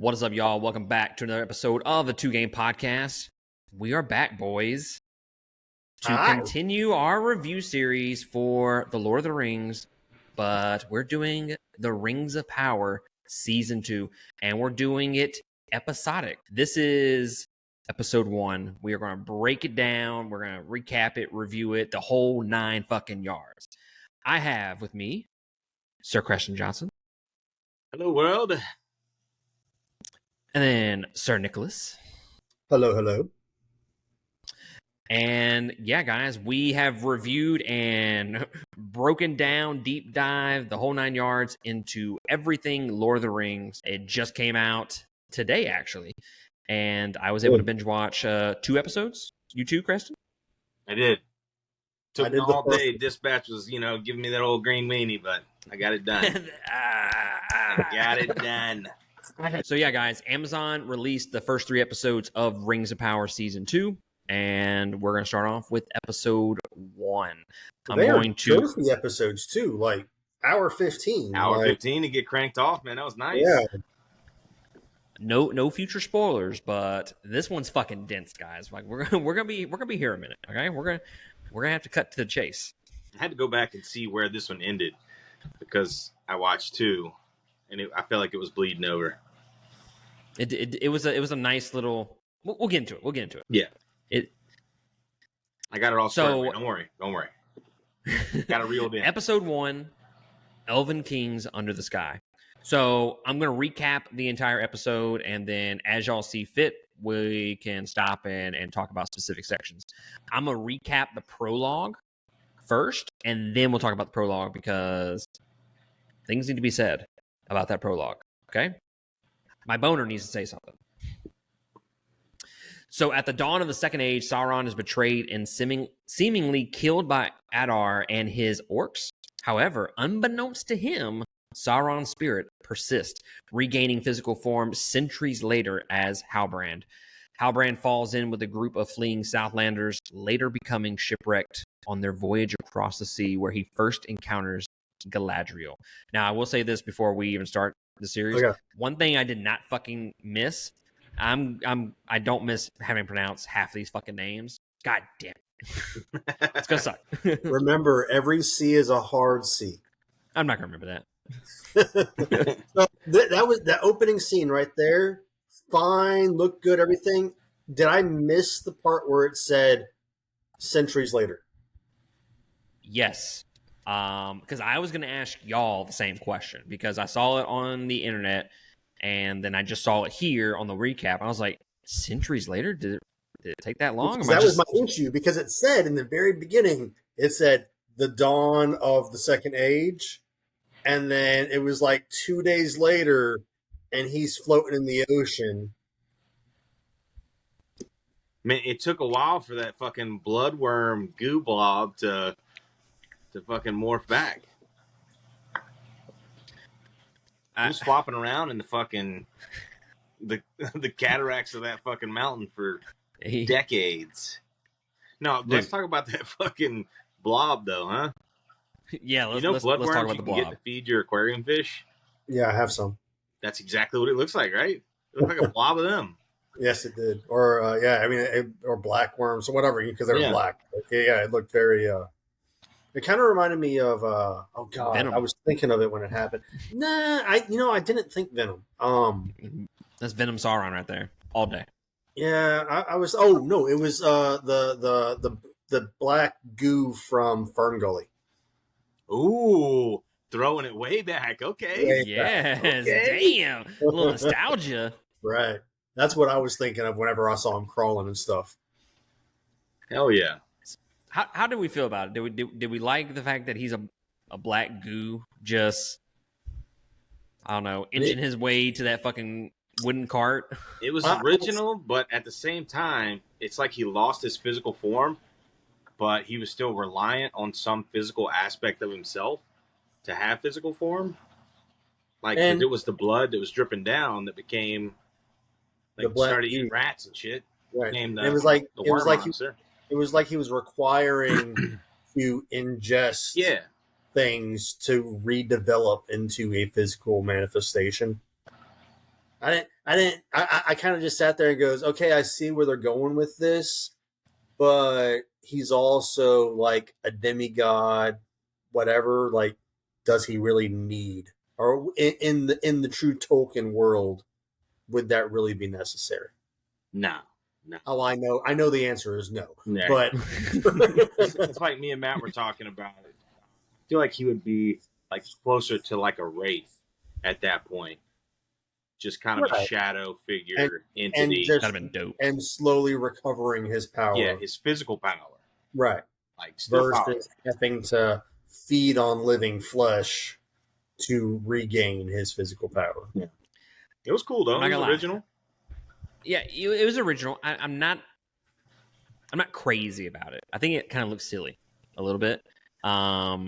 What is up, y'all? Welcome back to another episode of the Two Game Podcast. We are back, boys, to continue our review series for The Lord of the Rings, but we're doing The Rings of Power Season 2, and we're doing it episodic. This is episode 1. We are going to break it down. We're going to recap it, review it, the whole 9 fucking yards. I have with me Sir Creston Johnson. Hello, world. And then Sir Nicholas. Hello, hello. And yeah, guys, we have reviewed and broken down, deep dive, the whole 9 yards into everything Lord of the Rings. It just came out today, actually. And I was able to binge watch 2 episodes. You too, Creston? I did. Took me all day. Dispatch was, giving me that old green weenie, but I got it done. Got it done. So yeah, guys, Amazon released the first 3 episodes of Rings of Power Season 2, and we're going to start off with episode 1. They are trophy episodes too, like hour 15. Hour 15 to get cranked off, man. That was nice. Yeah. No future spoilers, but this one's fucking dense, guys. Like we're gonna be here a minute, okay? We're gonna have to cut to the chase. I had to go back and see where this one ended because I watched 2, and I felt like it was bleeding over. It was a nice little. We'll get into it. Yeah. I got it all started. Don't worry. Got it reeled in. Episode 1, Elven Kings Under the Sky. So I'm going to recap the entire episode, and then as y'all see fit, we can stop and talk about specific sections. I'm going to recap the prologue first, and then we'll talk about the prologue because things need to be said about that prologue, okay? My boner needs to say something. So at the dawn of the Second Age, Sauron is betrayed and seemingly killed by Adar and his orcs. However, unbeknownst to him, Sauron's spirit persists, regaining physical form centuries later as Halbrand. Halbrand falls in with a group of fleeing Southlanders, later becoming shipwrecked on their voyage across the sea, where he first encounters Galadriel. Now, I will say this before we even start the series. Okay. One thing I did not fucking miss, I don't miss having pronounced half of these fucking names. God damn it. It's gonna suck. Remember, every C is a hard C. I'm not gonna remember that. So that was that opening scene right there. Fine, looked good, everything. Did I miss the part where it said centuries later? Yes. Because I was going to ask y'all the same question because I saw it on the internet and then I just saw it here on the recap. I was like, centuries later? Did it take that long? That was my issue because it said in the very beginning, it said the dawn of the Second Age. And then it was like 2 days later and he's floating in the ocean. Man, it took a while for that fucking bloodworm goo blob to fucking morph back. He was flopping around in the fucking the cataracts of that fucking mountain for decades. No, let's talk about that fucking blob though, huh? Yeah, let's bloodworms talk about the you can blob. get to feed your aquarium fish? Yeah, I have some. That's exactly what it looks like, right? It looks like a blob of them. Yes, it did. Or or black worms or whatever because they were black. Yeah, it looked very. It kind of reminded me of Venom. I was thinking of it when it happened. Nah, I didn't think Venom. That's Venom Sauron right there all day. Yeah, I was. Oh no, it was the black goo from Fern Gully. Ooh, throwing it way back. Okay. Yes. Okay. Damn. A little nostalgia. Right. That's what I was thinking of whenever I saw him crawling and stuff. Hell yeah. How did we feel about it? Did we like the fact that he's a black goo just, I don't know, inching his way to that fucking wooden cart? It was original, but at the same time, it's like he lost his physical form, but he was still reliant on some physical aspect of himself to have physical form. Like, it was the blood that was dripping down that became, like, started eating rats and shit. Right. It was like he was requiring to ingest things to redevelop into a physical manifestation. I kind of just sat there and goes, okay, I see where they're going with this, but he's also like a demigod, whatever. Like, does he really need, or in the true Tolkien world, would that really be necessary? No. Oh, I know the answer is no. Yeah. But it's like me and Matt were talking about it. I feel like he would be like closer to like a wraith at that point. Just kind of a shadow figure entity. That'd have been dope. And slowly recovering his power. Yeah, his physical power. Right. Like still versus having to feed on living flesh to regain his physical power. Yeah. It was cool though. It was original. Yeah, it was original. I'm not crazy about it. I think it kind of looks silly a little bit. A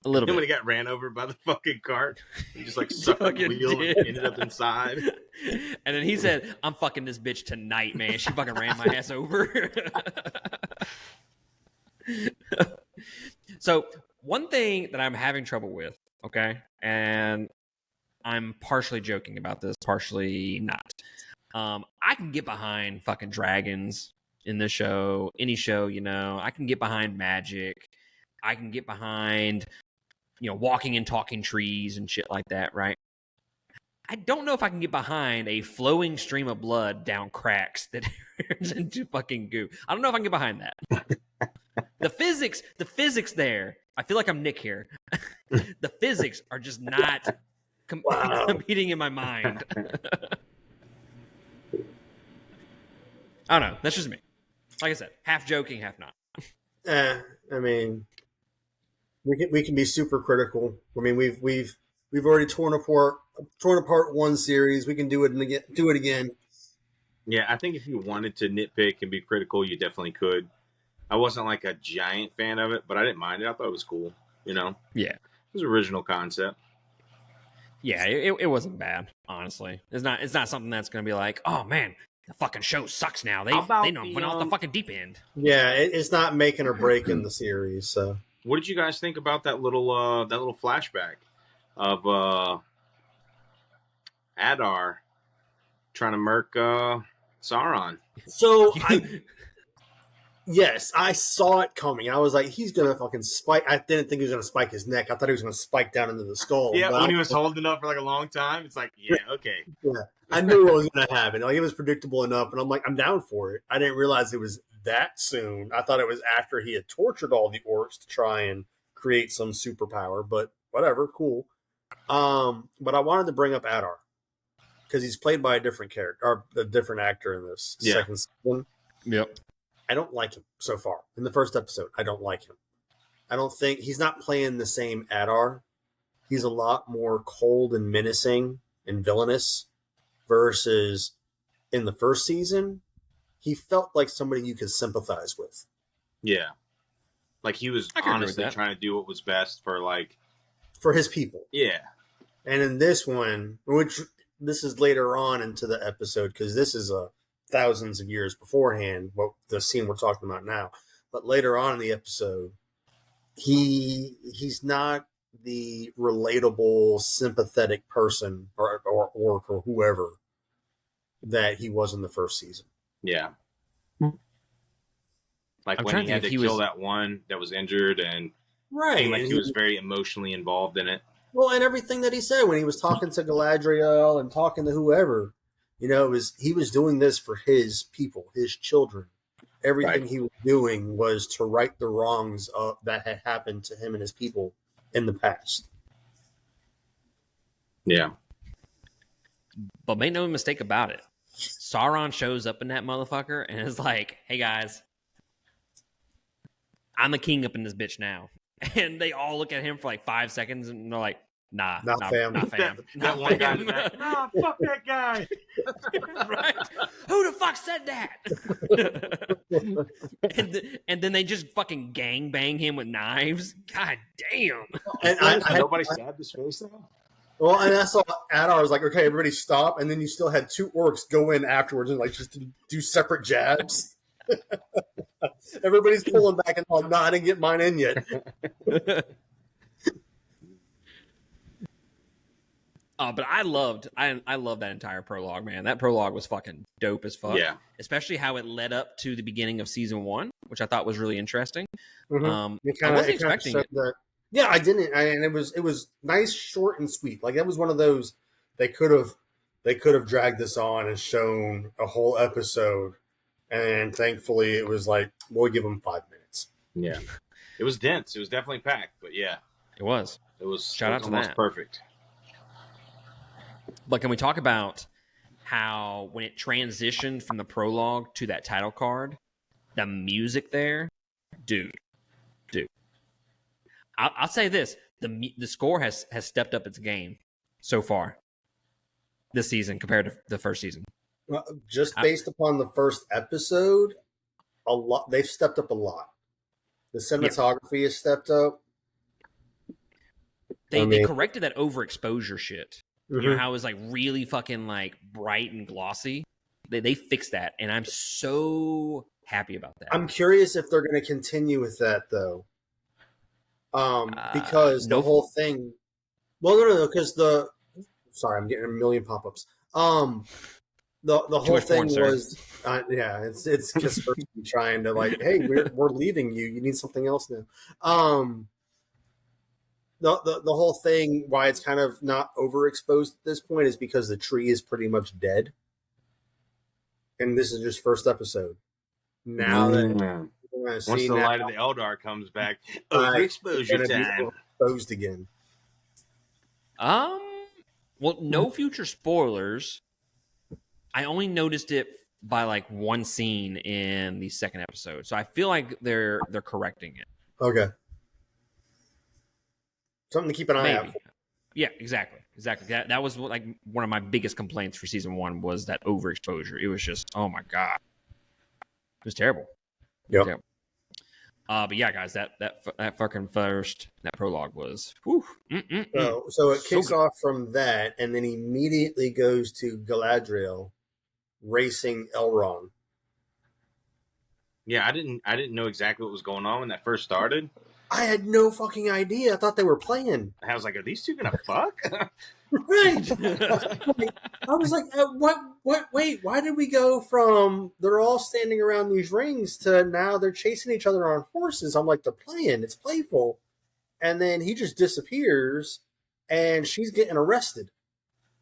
little bit. When he got ran over by the fucking cart, he just like sucked the wheel and ended up inside. And then he said, "I'm fucking this bitch tonight, man. She fucking ran my ass over." So one thing that I'm having trouble with, okay, and I'm partially joking about this, partially not. I can get behind fucking dragons in this show, any show, you know. I can get behind magic. I can get behind, you know, walking and talking trees and shit like that, right? I don't know if I can get behind a flowing stream of blood down cracks that turns into fucking goo. I don't know if I can get behind that. The physics there, I feel like I'm Nick here. The physics are just not competing in my mind. I don't know. That's just me. Like I said, half joking, half not. I mean, we can be super critical. I mean, we've already torn apart one series. We can do it again. Yeah, I think if you wanted to nitpick and be critical, you definitely could. I wasn't like a giant fan of it, but I didn't mind it. I thought it was cool. You know? Yeah. It was an original concept. Yeah, it wasn't bad, honestly. It's not something that's gonna be like, oh man, the fucking show sucks now. They went off the fucking deep end. Yeah, it's not making or breaking the series. So, what did you guys think about that little flashback of Adar trying to murk Sauron? So yes, I saw it coming. I was like, he's gonna fucking spike. I didn't think he was gonna spike his neck. I thought he was gonna spike down into the skull. Yeah, when he was holding up for like a long time, it's like, yeah, okay. Yeah, I knew what was gonna happen. Like, it was predictable enough, and I'm like, I'm down for it. I didn't realize it was that soon. I thought it was after he had tortured all the orcs to try and create some superpower. But whatever, cool. But I wanted to bring up Adar because he's played by a different character or a different actor in this second season. Yep. I don't like him so far. In the first episode, I don't like him. I don't think he's not playing the same Adar. He's a lot more cold and menacing and villainous versus in the first season, he felt like somebody you could sympathize with. Yeah. Like he was honestly trying to do what was best for his people. Yeah. And in this one, which this is later on into the episode, because this is thousands of years beforehand, what the scene we're talking about now. But later on in the episode, he's not the relatable, sympathetic person or whoever that he was in the first season. Yeah. Like when he had to kill that one that was injured and like he was very emotionally involved in it. Well, and everything that he said when he was talking to Galadriel and talking to whoever, you know, he was doing this for his people, his children. Everything he was doing was to right the wrongs that had happened to him and his people in the past. Yeah. But make no mistake about it. Sauron shows up in that motherfucker and is like, hey guys, I'm the king up in this bitch now. And they all look at him for like 5 seconds and they're like, nah, not fam. That one guy, nah, fuck that guy. Right? Who the fuck said that? and then they just fucking gangbang him with knives. God damn. And nobody stabbed his face though? Well, and I saw Adar was like, okay, everybody stop. And then you still had 2 orcs go in afterwards and like just do separate jabs. Everybody's pulling back and like, no, I didn't get mine in yet. But I loved that entire prologue, man. That prologue was fucking dope as fuck. Yeah. Especially how it led up to the beginning of season 1, which I thought was really interesting. Mm-hmm. I wasn't expecting it. Yeah, I didn't. And it was nice, short, and sweet. Like that was one of those they could have dragged this on and shown a whole episode, and thankfully it was like we'll give them 5 minutes. Yeah, it was dense. It was definitely packed, but yeah, it was. Shout out to that. Perfect. But can we talk about how when it transitioned from the prologue to that title card, the music there, dude. I'll say this: the score has stepped up its game so far this season compared to the first season. Just based upon the first episode, a lot they've stepped up a lot. The cinematography has stepped up. They corrected that overexposure shit. Mm-hmm. You know how it was like really fucking like bright and glossy. They fixed that, and I'm so happy about that. I'm curious if they're going to continue with that though. Because the whole thing. Well, no, because sorry, I'm getting a million pop-ups. The whole thing was, it's Kaspersky trying to like, hey, we're leaving you. You need something else now. The whole thing, why it's kind of not overexposed at this point, is because the tree is pretty much dead, and this is just first episode. Now that once the light of the Eldar comes back, overexposure time. Exposed again. Well, no future spoilers. I only noticed it by like one scene in the second episode, so I feel like they're correcting it. Okay. Something to keep an eye out for. Yeah, exactly. That was like one of my biggest complaints for season 1 was that overexposure. It was just, oh my god, it was terrible. Yep. Terrible. But yeah, guys, that fucking that prologue was. Whew, so it kicks off from that, and then immediately goes to Galadriel racing Elrond. Yeah, I didn't know exactly what was going on when that first started. I had no fucking idea. I thought they were playing. I was like, are these two gonna fuck? Right. I was like, what? Wait, why did we go from they're all standing around these rings to now they're chasing each other on horses? I'm like, they're playing. It's playful. And then he just disappears, and she's getting arrested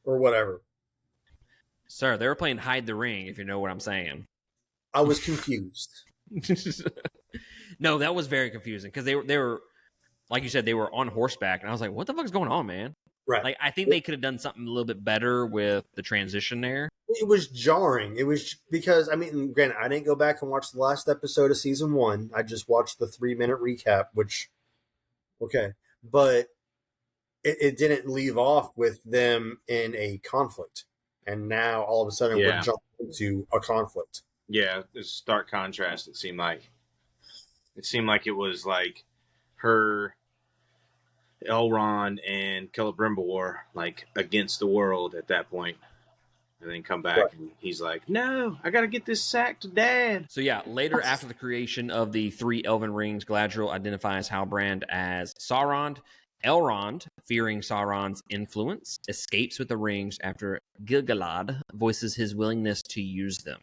or whatever. Sir, they were playing hide the ring, if you know what I'm saying. I was confused. No, that was very confusing because they were, like you said, they were on horseback, and I was like, what the fuck is going on, man? Right. Like, I think they could have done something a little bit better with the transition there. It was jarring. It was because, I mean, granted, I didn't go back and watch the last episode of season 1. I just watched the 3-minute recap, which, okay. But it didn't leave off with them in a conflict. And now, all of a sudden, we're jumping into a conflict. Yeah, it's a stark contrast, it seemed like. It seemed like it was like her, Elrond, and Celebrimbor like against the world at that point, and then come back and he's like, "No, I got to get this sack to Dad." So yeah, later after the creation of the 3 Elven rings, Galadriel identifies Halbrand as Sauron. Elrond, fearing Sauron's influence, escapes with the rings after Gil-galad voices his willingness to use them.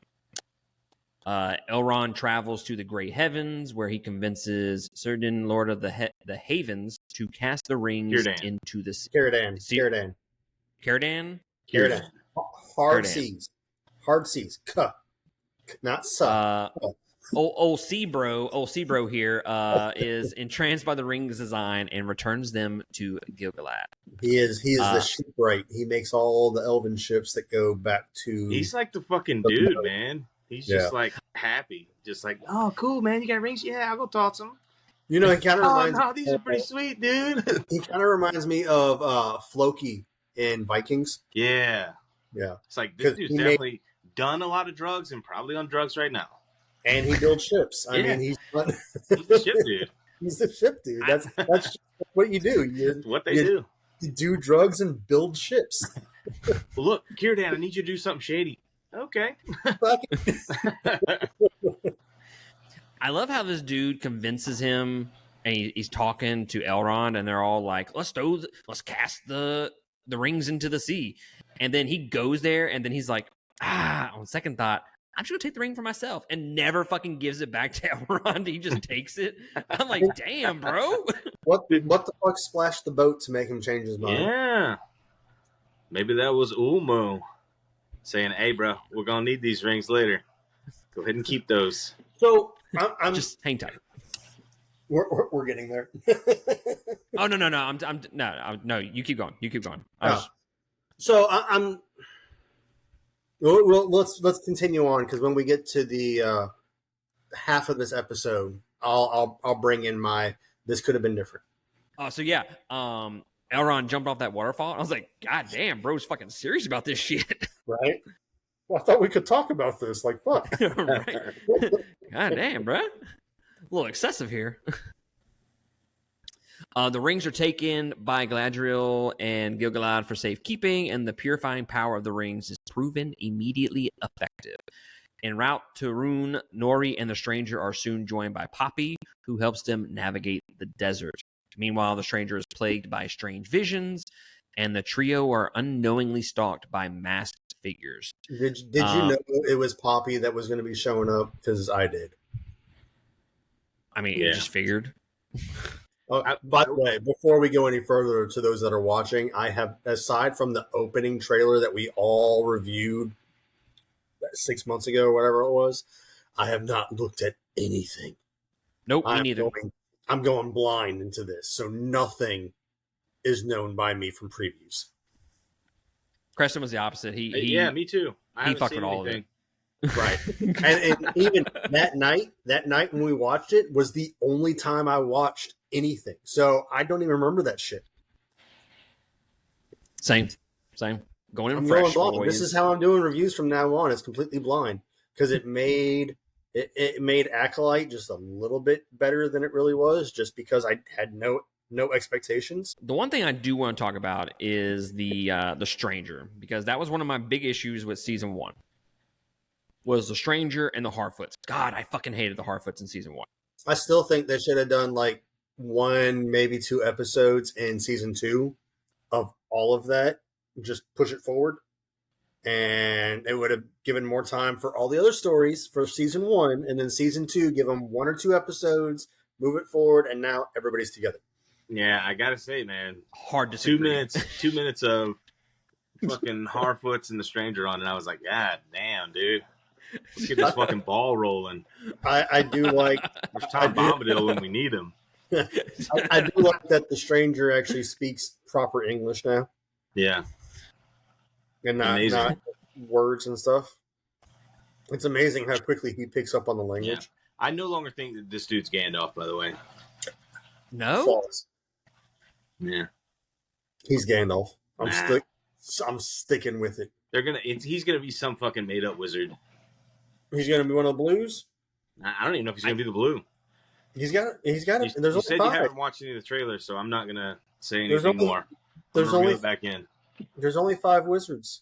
Elrond travels to the Grey Heavens, where he convinces Círdan, Lord of the Havens, to cast the rings into the sea. Círdan. Hard seas. Not suck. Old Seabro here is entranced by the rings' design and returns them to Gil-galad. He is the shipwright. He makes all the elven ships that go back to. He's like the fucking dude, man. He's just like happy, just like, oh, cool, man. You got rings? Yeah, I'll go toss them. You know, he kind of reminds. No, these are pretty sweet, dude. He kind of reminds me of Floki in Vikings. Yeah. It's like this dude's definitely done a lot of drugs and probably on drugs right now. And he builds ships. I mean, he's the ship dude. He's the ship dude. That's what you do. What they do. You do drugs and build ships. Well, look, Círdan, I need you to do something shady. Okay. I love how this dude convinces him, and he's talking to Elrond, and they're all like, "Let's cast the the rings into the sea. And then he goes there, and then he's like, on second thought, I'm just gonna take the ring for myself, and never fucking gives it back to Elrond. He just takes it. I'm like, damn, bro. What the fuck splashed the boat to make him change his mind? Yeah. Maybe that was Ulmo saying, hey, bro, we're going to need these rings later. Go ahead and keep those. So I'm just hang tight. We're getting there. Oh, no. No, you keep going. You keep going. So I'm. Well, let's continue on, because when we get to the half of this episode, I'll bring in my this could have been different. So yeah, Elrond jumped off that waterfall. I was like, God damn, bro's fucking serious about this shit. Right? Well, I thought we could talk about this. Like, fuck. Right? God damn, bro. A little excessive here. The rings are taken by Galadriel and Gil-galad for safekeeping, and the purifying power of the rings is proven immediately effective. En route to Rune, Nori and the stranger are soon joined by Poppy, who helps them navigate the desert. Meanwhile, the stranger is plagued by strange visions, and the trio are unknowingly stalked by masked figures. Did you know it was Poppy that was going to be showing up? Because I did. I mean, you just figured. By the way, before we go any further, to those that are watching, I have, aside from the opening trailer that we all reviewed 6 months ago or whatever it was, I have not looked at anything. Nope, me neither. I'm going blind into this, so nothing is known by me from previews. Preston was the opposite. He me too. He fucked with all of it. Right. and even that night when we watched it was the only time I watched anything. So I don't even remember that shit. Same. Going in fresh. This is how I'm doing reviews from now on. It's completely blind, because it made Acolyte just a little bit better than it really was, just because I had no expectations. The one thing I do want to talk about is the stranger, because that was one of my big issues with season 1. Was the stranger and the Harfoots. God, I fucking hated the Harfoots in season 1. I still think they should have done like 1, maybe 2 episodes in season 2 of all of that. Just push it forward, and it would have given more time for all the other stories for season 1, and then season 2, give them 1 or 2 episodes, move it forward, and now everybody's together. Yeah, I gotta say, man, hard to 2 minutes. 2 minutes of fucking Harfoots and the stranger on, and I was like, God damn, dude. Let's get this fucking ball rolling. I do like Tom Bombadil when we need him. I do like that the stranger actually speaks proper English now. Yeah. And not words and stuff. It's amazing how quickly he picks up on the language. Yeah. I no longer think that this dude's Gandalf, by the way. No? False. Yeah. He's Gandalf. I'm sticking with it. He's gonna be some fucking made up wizard. He's going to be one of the blues? I don't even know if he's going to be the blue. He's got it. You said you haven't watched any of the trailers, so I'm not going to say anything more. There's only back in. There's only 5 wizards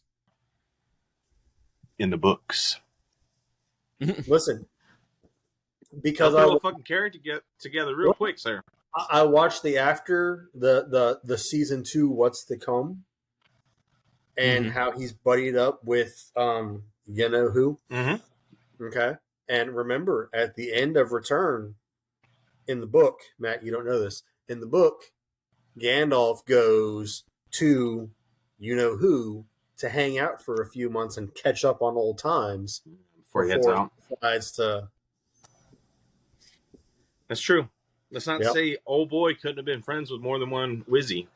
in the books. Listen, because I put a fucking character together real quick, sir. I watched the season 2 What's to Come, and how he's buddied up with you know who. Mm-hmm. Okay. And remember, at the end of Return, in the book, Matt, you don't know this, in the book, Gandalf goes to you know who to hang out for a few months and catch up on old times before he heads out. Decides to... That's true. Let's not say old boy couldn't have been friends with more than one Wizzy.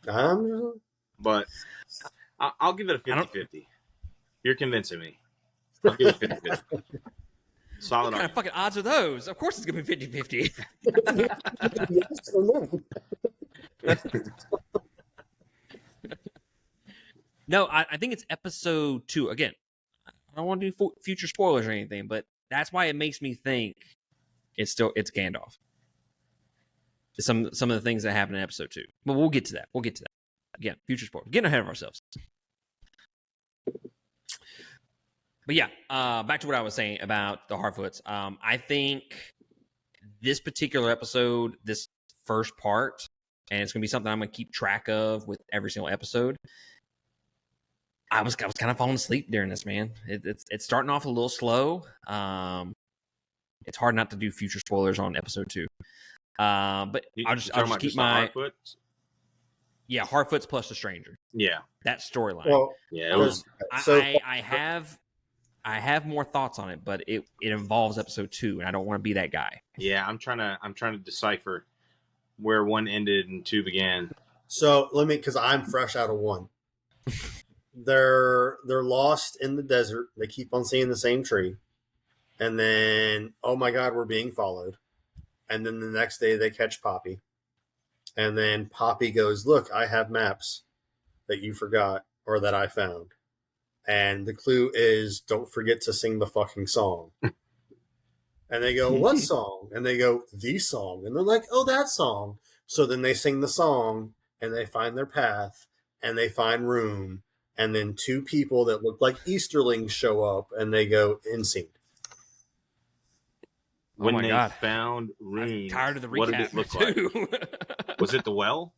But I'll give it a 50-50. You're convincing me. I'll give it 50-50. Solid. What kind of fucking odds are those? Of course it's going to be 50-50. No, I think it's episode 2. Again, I don't want to do future spoilers or anything, but that's why it makes me think it's Gandalf. Some of the things that happen in episode 2. But we'll get to that. Again, future spoilers. Getting ahead of ourselves. But yeah, back to what I was saying about the Harfoots. I think this particular episode, this first part, and it's going to be something I'm going to keep track of with every single episode. I was kind of falling asleep during this, man. It's starting off a little slow. It's hard not to do future spoilers on episode 2. But I'll just keep my Harfoot's? Yeah, Harfoot's plus the Stranger. Yeah, that storyline. Well, yeah. I have more thoughts on it, but it involves episode 2, and I don't want to be that guy. Yeah, I'm trying to decipher where 1 ended and 2 began. So because I'm fresh out of 1. They're lost in the desert. They keep on seeing the same tree. And then, oh my God, we're being followed. And then the next day they catch Poppy. And then Poppy goes, look, I have maps that you forgot or that I found. And the clue is don't forget to sing the fucking song. And they go, what song? And they go, the song. And they're like, oh, that song. So then they sing the song and they find their path and they find Rune. And then 2 people that look like Easterlings show up and they go insane. When they found Rune, I'm tired of the recap. What did it look like? Was it the well?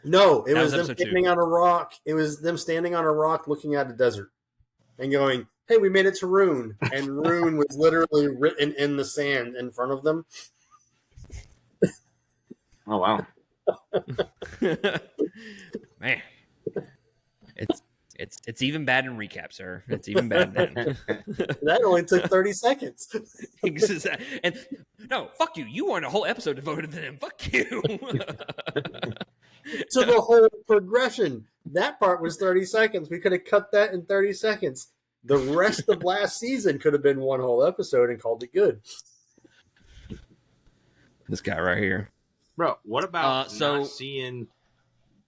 No, it was them standing on a rock. It was them standing on a rock looking at a desert and going, hey, we made it to Rune. And Rune was literally written in the sand in front of them. Oh, wow. Man. It's even bad in recap, sir. It's even bad then. That only took 30 seconds. And no, fuck you. You want a whole episode devoted to them. Fuck you. To the whole progression. That part was 30 seconds. We could have cut that in 30 seconds. The rest of last season could have been one whole episode and called it good. This guy right here. Bro, what about not seeing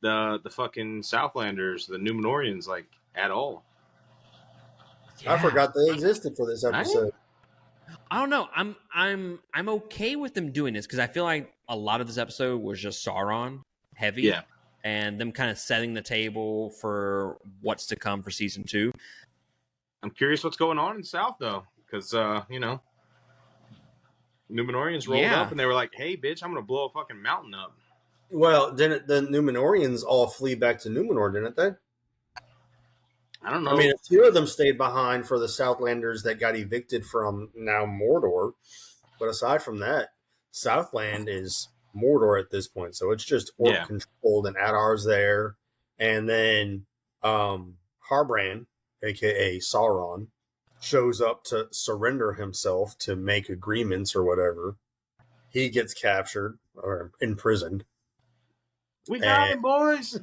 the fucking Southlanders, the Numenorians, like, at all? Yeah. I forgot they existed for this episode. I don't know. I'm okay with them doing this because I feel like a lot of this episode was just Sauron heavy. Yeah. And them kind of setting the table for what's to come for season 2. I'm curious what's going on in South, though, because, Numenorians rolled up and they were like, hey, bitch, I'm going to blow a fucking mountain up. Well, didn't the Numenorians all flee back to Numenor, didn't they? I don't know. I mean, a few of them stayed behind for the Southlanders that got evicted from now Mordor. But aside from that, Southland is Mordor at this point. So it's just orc controlled, and Adar's there. And then Harbrand, a.k.a. Sauron, shows up to surrender himself to make agreements or whatever. He gets captured or imprisoned. We got him, boys.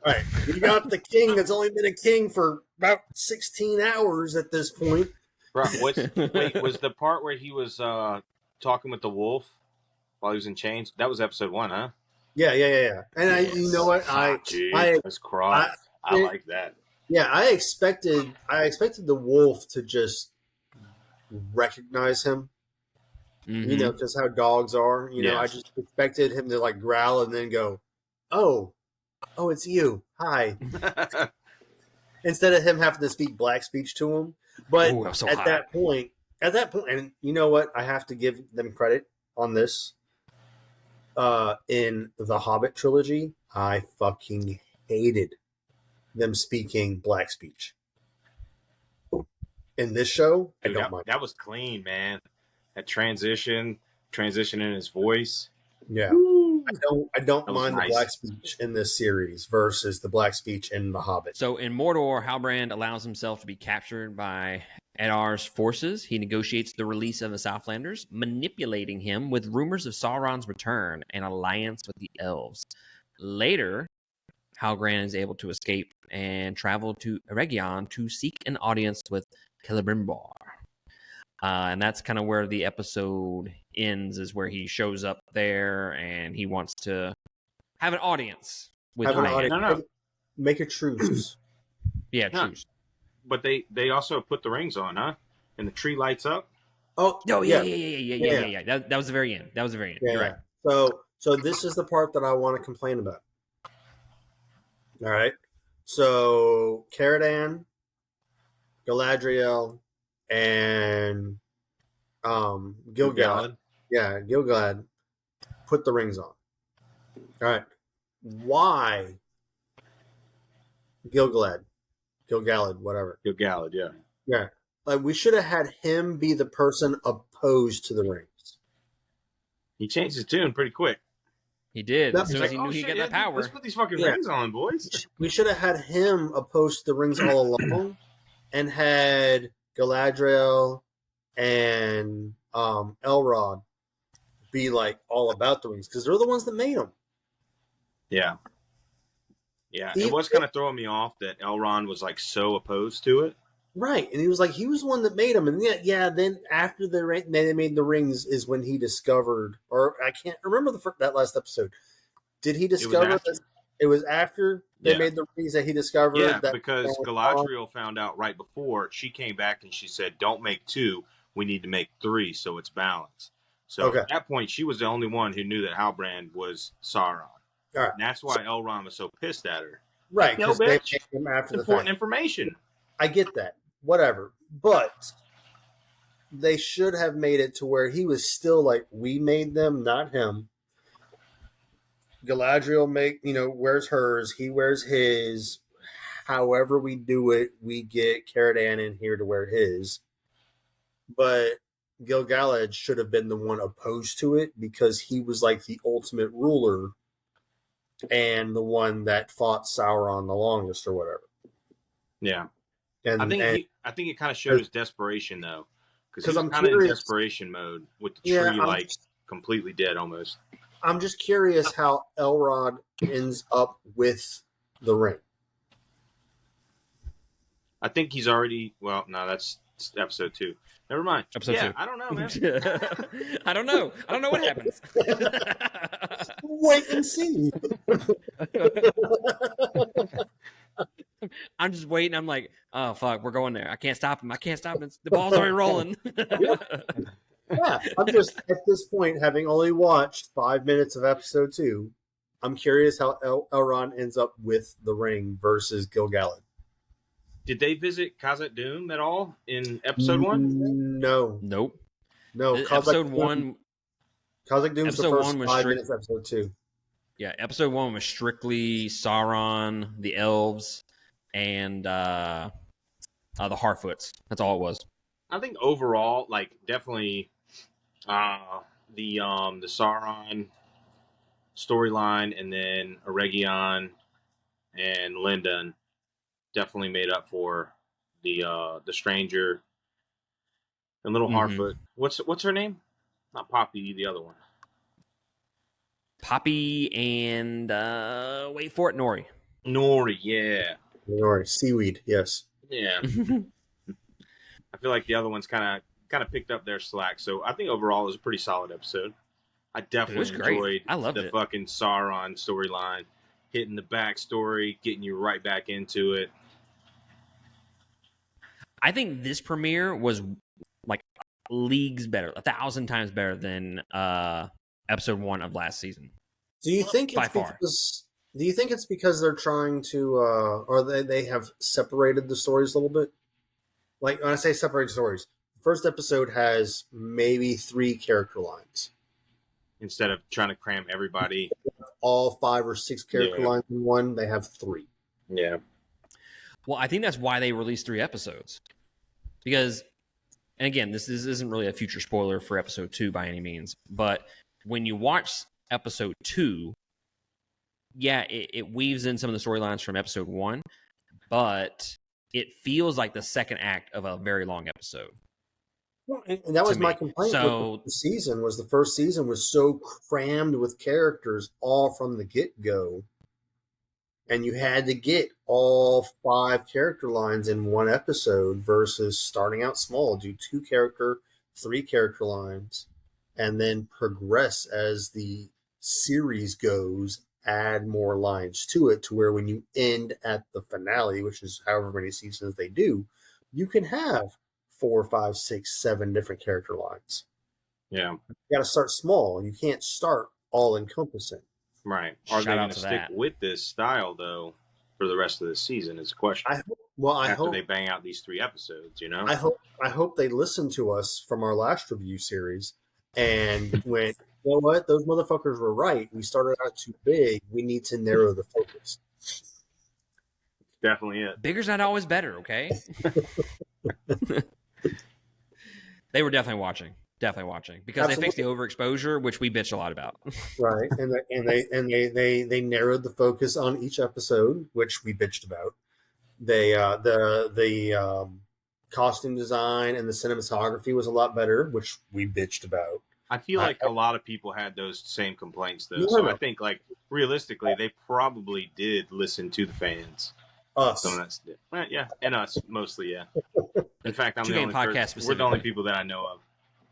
Right. We got the king that's only been a king for about 16 hours at this point. Right. Wait, was the part where he was talking with the wolf while he was in chains? That was episode 1, huh? Yeah. And you know what? I like that. Yeah, I expected the wolf to just recognize him. Mm-hmm. You know, just how dogs are. You know, I just expected him to like growl and then go, "Oh, it's you. Hi." Instead of him having to speak black speech to him. But at that point, and you know what? I have to give them credit on this. In the Hobbit trilogy, I fucking hated them speaking black speech. In this show, dude, I don't mind. That was clean, man. That transition in his voice. Yeah. I don't mind the black speech in this series versus the black speech in The Hobbit. So in Mordor, Halbrand allows himself to be captured by Adar's forces. He negotiates the release of the Southlanders, manipulating him with rumors of Sauron's return and alliance with the elves. Later, Halbrand is able to escape and travel to Eregion to seek an audience with Celebrimbor. And that's kind of where the episode ends, is where he shows up there and he wants to have an audience with No. Make a truce. Truce. But they also put the rings on, huh? And the tree lights up. Oh, yeah. That was the very end. Yeah. You're right. So this is the part that I want to complain about. All right. So Caradan, Galadriel, and Gilgalad. Yeah, Gilgalad put the rings on. All right. Why Gil-galad, whatever. Gil-galad, yeah. Yeah. Like, we should have had him be the person opposed to the rings. He changed his tune pretty quick. He did. As soon as he knew he got that power. Let's put these fucking rings on, boys. We should have had him opposed to the rings all along and had Galadriel and Elrond be like all about the rings because they're the ones that made them. Yeah. Yeah. It was kind of throwing me off that Elrond was like so opposed to it. Right. And he was the one that made them. And then after they made the rings is when he discovered, or I can't remember that last episode. Did he discover that it was after they made the rings that he discovered that? Because Galadriel found out right before. She came back and she said, don't make 2. We need to make 3 so it's balanced. So at that point, she was the only one who knew that Halbrand was Sauron. All right. And that's why Elrond was so pissed at her. Right. No, bitch. It's important information. I get that. Whatever. But they should have made it to where he was still like, we made them, not him. Galadriel wears hers. He wears his. However we do it, we get Caradan in here to wear his. But Gil-galad should have been the one opposed to it because he was like the ultimate ruler and the one that fought Sauron the longest or whatever. Yeah. And I think it kind of showed his desperation though. Because I'm kind of in desperation mode with the tree completely dead almost. I'm just curious how Elrond ends up with the ring. I think he's already. Well, no, that's episode 2. Never mind. Episode 2. I don't know, man. I don't know. I don't know what happens. Wait and see. I'm just waiting. I'm like, oh fuck, we're going there. I can't stop him. The ball's already rolling. Yeah, I'm just at this point, having only watched 5 minutes of episode 2, I'm curious how Elrond ends up with the ring versus Gil-galad. Did they visit Khazad-dûm at all in episode 1? No. Nope. No. Episode 1. Khazad-dûm's the first 5 minutes of episode 2. Yeah, episode 1 was strictly Sauron, the elves, and the Harfoots. That's all it was. I think overall, definitely the Sauron storyline, and then Eregion and Lindon definitely made up for the stranger and little Harfoot. What's her name? Not Poppy, the other one. Poppy and wait for it, Nori. Nori, yeah. Nori, seaweed, yes. Yeah. I feel like the other ones kind of picked up their slack. So I think overall it was a pretty solid episode. I definitely enjoyed the fucking Sauron storyline, hitting the backstory, getting you right back into it. I think this premiere was leagues better, 1,000 times better than episode 1 of last season. Do you think it's because they're trying to, or they have separated the stories a little bit? Like when I say separated stories, the first episode has maybe 3 character lines instead of trying to cram everybody. All 5 or 6 character lines in one. They have 3. Yeah. Well, I think that's why they released 3 episodes, because. And again, this isn't really a future spoiler for episode 2 by any means, but when you watch episode 2, it weaves in some of the storylines from episode 1, but it feels like the second act of a very long episode. Well, and that was my complaint with the season, was the first season was so crammed with characters all from the get-go. And you had to get all 5 character lines in one episode versus starting out small, do 2 character, 3 character lines, and then progress as the series goes, add more lines to it to where when you end at the finale, which is however many seasons they do, you can have 4, 5, 6, 7 different character lines. Yeah. You got to start small. You can't start all encompassing. Right. Are they going to stick with this style, though, for the rest of the season is a question. I hope they bang out these 3 episodes, you know? I hope they listen to us from our last review series and went, You know what? Those motherfuckers were right. We started out too big. We need to narrow the focus. Definitely it. Bigger's not always better, okay? They were definitely watching. Definitely watching. Because Absolutely. They fixed the overexposure, which we bitch a lot about. Right. And they narrowed the focus on each episode, which we bitched about. They the costume design and the cinematography was a lot better, which we bitched about. I feel like a lot of people had those same complaints, though. So I think, like, realistically, they probably did listen to the fans. Us. Yeah, and us, mostly, yeah. In fact, I'm the only podcast. We're the only people that I know of.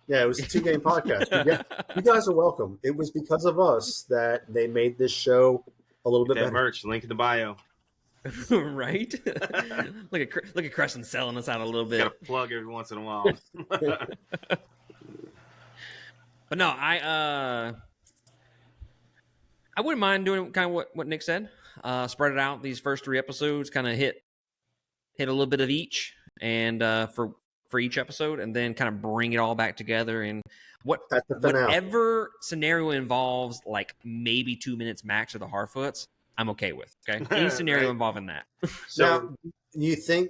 Yeah, it was a 2-game podcast. You guys are welcome. It was because of us that they made this show a little bit better. Merch, link in the bio. Right? Look at Crescent selling us out a little bit. Got to plug every once in a while. But no, I wouldn't mind doing kind of what Nick said. Spread it out. These first 3 episodes, kind of hit a little bit of each, and for each episode, and then kind of bring it all back together. And whatever scenario involves like maybe 2 minutes max of the Harfoots, I'm okay with. Okay, any scenario involving that. So, now, you think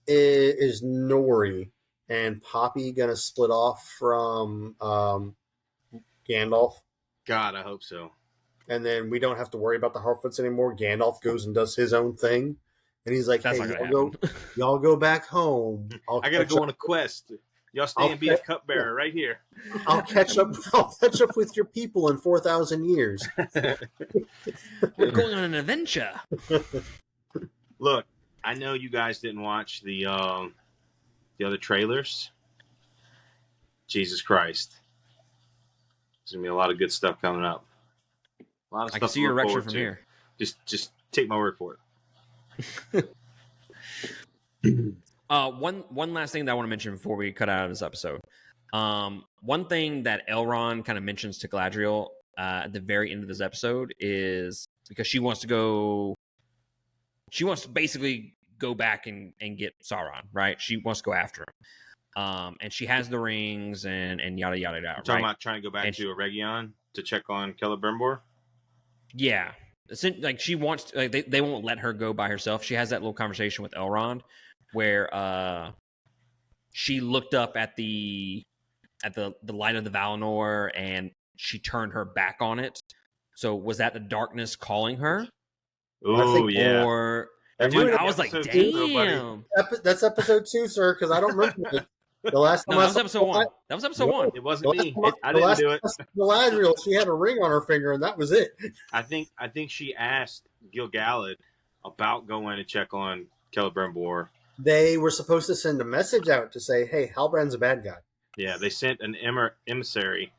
is Nori and Poppy gonna split off from Gandalf? God, I hope so. And then we don't have to worry about the Harfoots anymore. Gandalf goes and does his own thing, and he's like, "Hey, y'all go back home. I gotta go on a quest. Y'all stay and be a cupbearer right here. I'll catch up with your people in 4,000 years. We're going on an adventure." Look, I know you guys didn't watch the other trailers. Jesus Christ. There's going to be a lot of good stuff coming up. A lot of stuff I can see your erection from here. Just take my word for it. One last thing that I want to mention before we cut out of this episode. One thing that Elrond kind of mentions to Galadriel at the very end of this episode is because she wants to basically go back and get Sauron, right? She wants to go after him. And she has the rings and yada, yada, yada. You're talking about trying to go back to Eregion to check on Celebrimbor? Yeah. Like she wants to, like they won't let her go by herself. She has that little conversation with Elrond where she looked up at the light of the Valinor and she turned her back on it. So was that the darkness calling her? Oh, yeah. Or I was like, damn. That's episode 2, sir, because I don't remember the last time. No, that was episode 1. That was episode 1. It wasn't me. I didn't do it. Galadriel, she had a ring on her finger, and that was it. I think she asked Gil-galad about going to check on Celebrimbor. They were supposed to send a message out to say, hey, Halbrand's a bad guy. Yeah, they sent an emissary,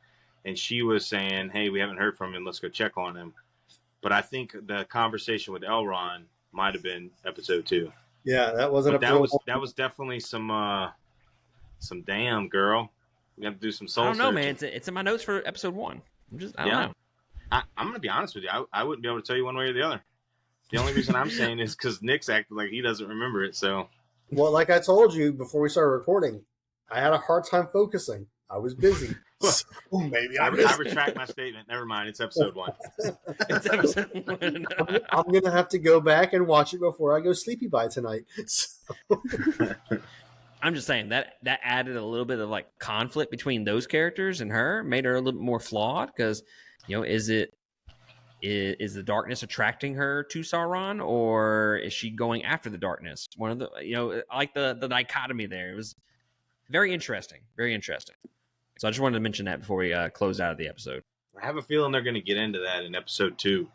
and she was saying, hey, we haven't heard from him. Let's go check on him. But I think the conversation with Elrond might have been episode 2. Yeah, that wasn't episode 1. That was definitely some damn girl. We have to do some soul searching. I don't know, man. It's in my notes for episode 1. I don't know. I'm going to be honest with you. I wouldn't be able to tell you one way or the other. The only reason I'm saying is because Nick's acting like he doesn't remember it. So, well, like I told you before we started recording, I had a hard time focusing. I was busy. So maybe I retract my statement. Never mind. It's episode 1. It's episode 1. I'm going to have to go back and watch it before I go sleepy by tonight. So. I'm just saying that added a little bit of like conflict between those characters and her, made her a little bit more flawed because, is the darkness attracting her to Sauron, or is she going after the darkness? One of the, I like the dichotomy there. It was very interesting. Very interesting. So I just wanted to mention that before we close out of the episode. I have a feeling they're going to get into that in episode 2.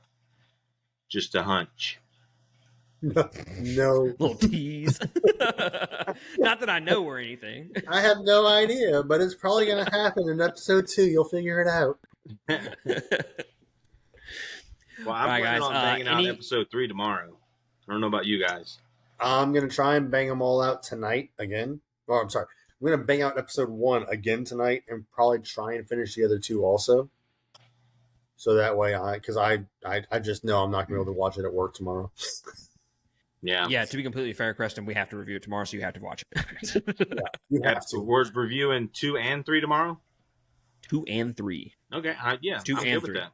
Just a hunch. No. Little tease. Not that I know or anything. I have no idea, but it's probably going to happen in episode 2. You'll figure it out. Well, I'm planning on banging out episode 3 tomorrow. I don't know about you guys. I'm going to try and bang them all out tonight again. Oh, I'm sorry. I'm going to bang out episode 1 again tonight and probably try and finish the other 2 also. So that way, because I just know I'm not going to be able to watch it at work tomorrow. Yeah. Yeah, to be completely fair, Preston, we have to review it tomorrow, so you have to watch it. Yeah, you have to. We're reviewing 2 and 3 tomorrow? 2 and 3. Okay, yeah, 2 I'm and good 3. with that.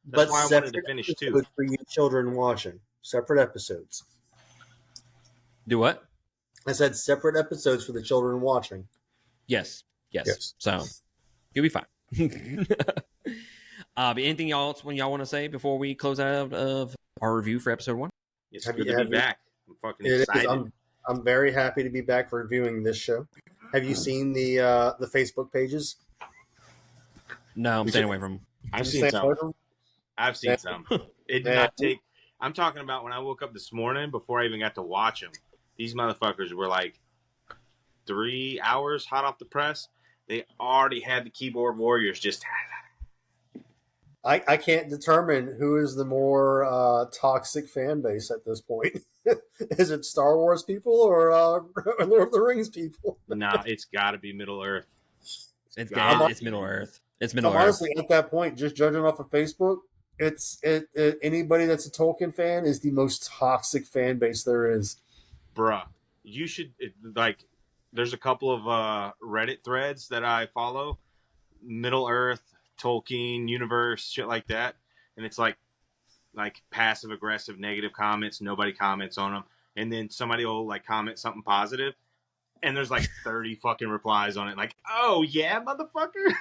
That's why I wanted to finish too. For you children watching, separate episodes. Do what? I said separate episodes for the children watching. Yes. So you'll be fine. Anything else when y'all want to say before we close out of our review for episode 1? It's good to be back. I'm fucking excited. I'm very happy to be back for reviewing this show. Have you seen the Facebook pages? No, I'm staying away from them. I've seen some. It did not take. I'm talking about when I woke up this morning before I even got to watch them. These motherfuckers were like 3 hours hot off the press. They already had the keyboard warriors just. I can't determine who is the more toxic fan base at this point. Is it Star Wars people or Lord of the Rings people? Nah, it's got to be Middle Earth. It's Middle Earth. It's Middle Earth. Honestly, at that point, just judging off of Facebook, it's anybody that's a Tolkien fan is the most toxic fan base there is. Bruh, you should there's a couple of Reddit threads that I follow, Middle Earth, Tolkien universe, shit like that, and it's like passive aggressive negative comments. Nobody comments on them, and then somebody will comment something positive, and there's 30 fucking replies on it. Oh yeah, motherfucker.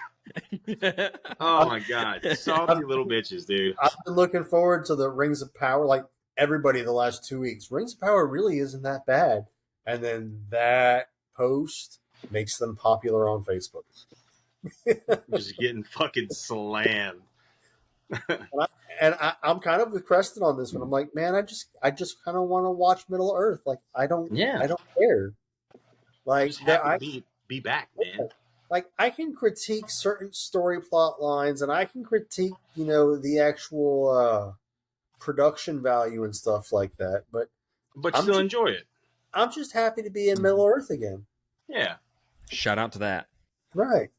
Oh my god, salty little bitches, dude. I've been looking forward to the Rings of Power, everybody the last 2 weeks. Rings of Power really isn't that bad, and then that post makes them popular on Facebook. Just getting fucking slammed. I'm kind of with Creston on this one. I'm like, man, I just kind of want to watch Middle Earth. I don't care. Be back, man. I can critique certain story plot lines, and I can critique, the actual production value and stuff like that. But still enjoy it. I'm just happy to be in Middle Earth again. Yeah. Shout out to that. Right.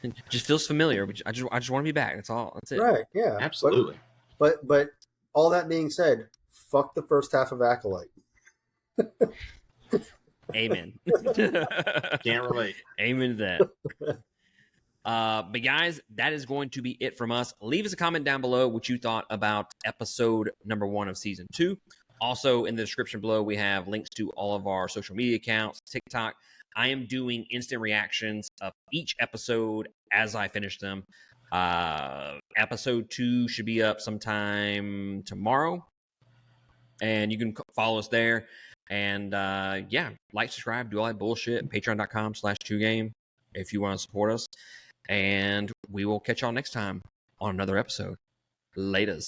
It just feels familiar. But I just want to be back. That's all. That's it. Right. Yeah. Absolutely. But all that being said, fuck the first half of Acolyte. Amen. Can't relate. Amen to that. But guys, that is going to be it from us. Leave us a comment down below what you thought about episode number 1 of season 2. Also, in the description below, we have links to all of our social media accounts, TikTok. I am doing instant reactions of each episode as I finish them. Episode 2 should be up sometime tomorrow. And you can follow us there. And like, subscribe, do all that bullshit. Patreon.com/2game if you want to support us. And we will catch y'all next time on another episode. Laters.